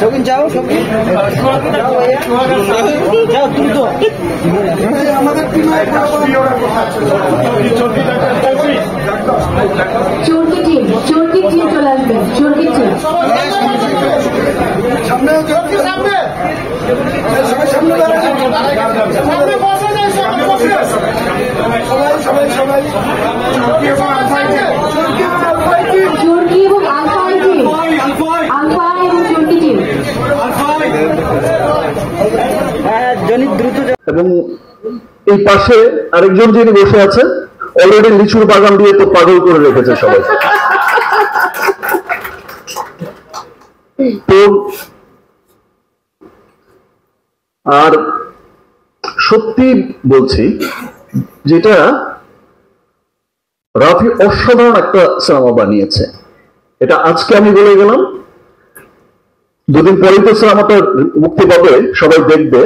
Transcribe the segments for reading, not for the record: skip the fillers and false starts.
শৌখিন যাও, শৌখিন যাও, দ্রুত চরকি টিম চলে আসবেন। চরকি টিম সামনে চরকি এবং আলফা টিম, আলফা এবং চরকি টিম। দ্রুত। এবং এই পাশে আরেকজন যিনি বসে আছে অলরেডি লিচুর বাগান দিয়ে তো পাগল করে রেখেছে সবাই। তো আর সত্যি বলছি, যেটা রাফি অসাধারণ একটা সিনেমা বানিয়েছে, এটা আজকে আমি বলে গেলাম, দুদিন পরেই তো সিনেমাটা মুক্তি পাবে, সবাই দেখবে।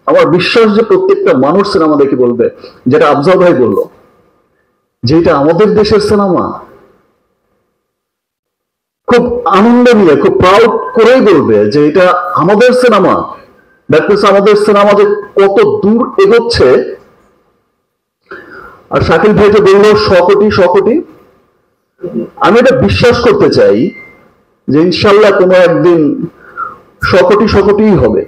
আমার বিশ্বাস যে প্রত্যেকটা মানুষ সিনেমা দেখে বলবে, যেটা আফজাল ভাই বলল, যে এটা আমাদের দেশের সিনেমা, খুব আনন্দ নিয়ে, খুব প্রাউড করেই বলবে যে এটা আমাদের সিনেমা। দ্যাট মিনস আমাদের সিনেমা যে কত দূর এগোচ্ছে। আর শাকিল ভাই যে বললো 100 কোটি, আমি এটা বিশ্বাস করতে চাই যে ইনশাল্লাহ কোনো একদিন 100 কোটিই হবে।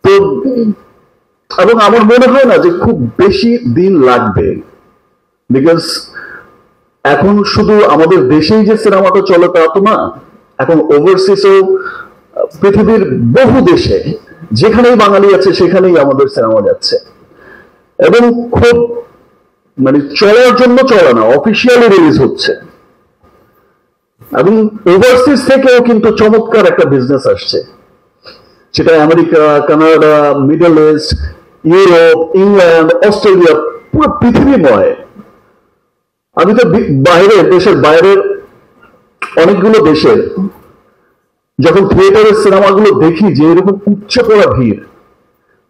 তো এবং আমার মনে হয় না যে খুব বেশি দিন লাগবে, বিকজ এখন শুধু আমাদের দেশেই যে সিনেমাটা চলে তা তো না, এখন ওভারসিজও পৃথিবীর বহু দেশে যেখানেই বাঙালি আছে সেখানেই আমাদের সিনেমা যাচ্ছে। এবং খুব মানে চলার জন্য চলে না, অফিসিয়ালি রিলিজ হচ্ছে। এবং ওভারসিজ থেকেও কিন্তু চমৎকার একটা বিজনেস আসছে, সেটা America, Canada, middle east, Europe, England, Australia, পুরো পৃথিবীময়। আমি তো দেশের বাইরের অনেকগুলো দেশের যখন থিয়েটারের সিনেমাগুলো দেখি যে এরকম উপচে পড়া ভিড়,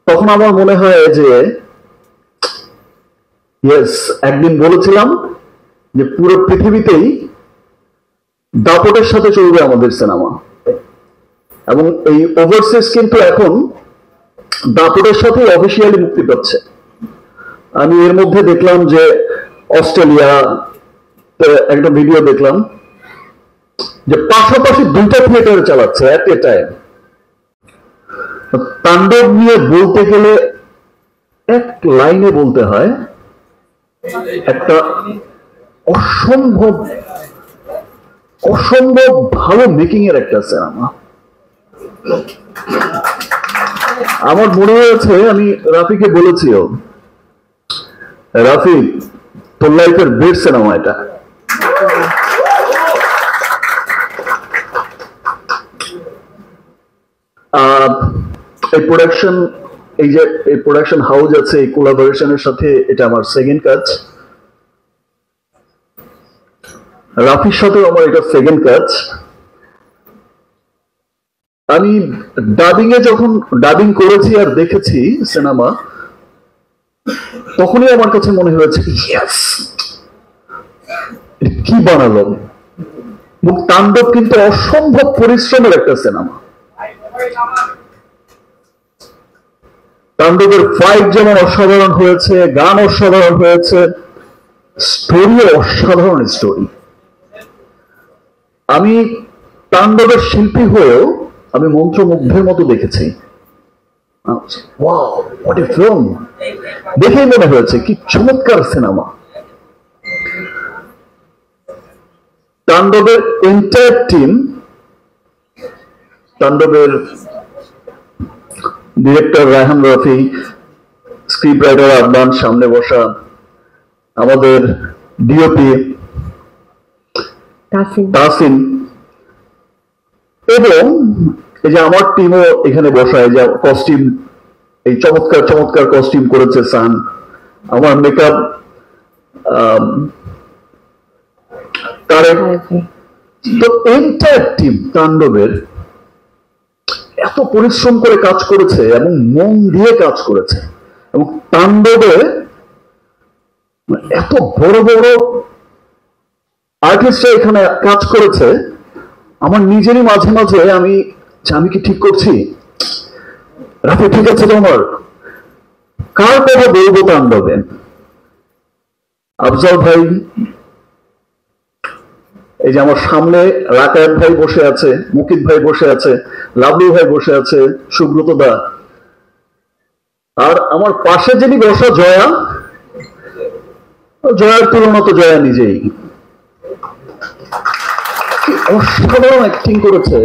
তখন আমার মনে হয় যে ইয়েস, একদিন বলেছিলাম যে পুরো পৃথিবীতেই দাপটের সাথে চলবে আমাদের সিনেমা। এবং এই ওভারসিজ কিন্তু এখন দাপটের সাথে অফিসিয়ালি মুক্তি পাচ্ছে। আমি এর মধ্যে দেখলাম যে অস্ট্রেলিয়া একটা ভিডিও দেখলাম যে পাশাপাশি 2টা থিয়েটার চালাচ্ছে এট এ টাইম। তাণ্ডব নিয়ে বলতে গেলে এক লাইনে বলতে হয়, একটা অসম্ভব ভালো মেকিং এর একটা সিনেমা। আমার মনে হয়েছে, আমি রাফিকে বলেছিও, রাফি তোর লাইফের বেস্ট সিনেমা এটা। এই প্রোডাকশন, এই যে এই প্রোডাকশন হাউস আছে, এই কোলাবোরেশনের সাথে এটা আমার সেকেন্ড কাজ। রাফির সাথে আমার এটা সেকেন্ড কাজ। আমি যখন ডাবিং করেছি আর দেখেছি সিনেমা, তখনই আমার কাছে মনে হয়েছে ইয়েস, কি বানালো। তাণ্ডব কিন্তু অসম্ভব পরিশ্রমের একটা সিনেমা। তাণ্ডবের ফাইট যেমন অসাধারণ হয়েছে, গান অসাধারণ হয়েছে, স্টোরি অসাধারণ স্টোরি। আমি তাণ্ডবের শিল্পী হয়েও আমি মন্ত্রমুগ্ধের মতো দেখেছি। Wow, what a film! দেখেই মনে হয়েছে কি চমৎকার সিনেমা। তাণ্ডবের এন্টায়ার টিম, তাণ্ডবের director Raihan Rafi, script writer Adnan সামনে বসা, আমাদের ডিওপি তাসিন, এবং এই যে আমার টিমও এখানে বসায়, যে কস্টিউম, এই চমৎকার কস্টিউম করেছে সান, আমার মেকআপ তারেক, তো এন্টায়ার টিম তাণ্ডবের এত পরিশ্রম করে কাজ করেছে এবং মন দিয়ে কাজ করেছে, এবং তাণ্ডবে এত বড় বড় আর্টিস্টরা এখানে কাজ করেছে। আমার নিজেরই মাঝে মাঝে আমি কি ঠিক করছি, রাফি ঠিক আছে তোমার, কার কথা বলবো তাণ্ডবে? আফজাল ভাই, এই যে আমার সামনে রাকায়েত ভাই বসে আছে, মুকিত ভাই বসে আছে, লাভলু ভাই বসে আছে, সুব্রত দা, আর আমার পাশে যিনি বসা জয়া, জয়ার তুলনা তো জয়া নিজেই। অসাধারণ অ্যাক্টিং করেছে।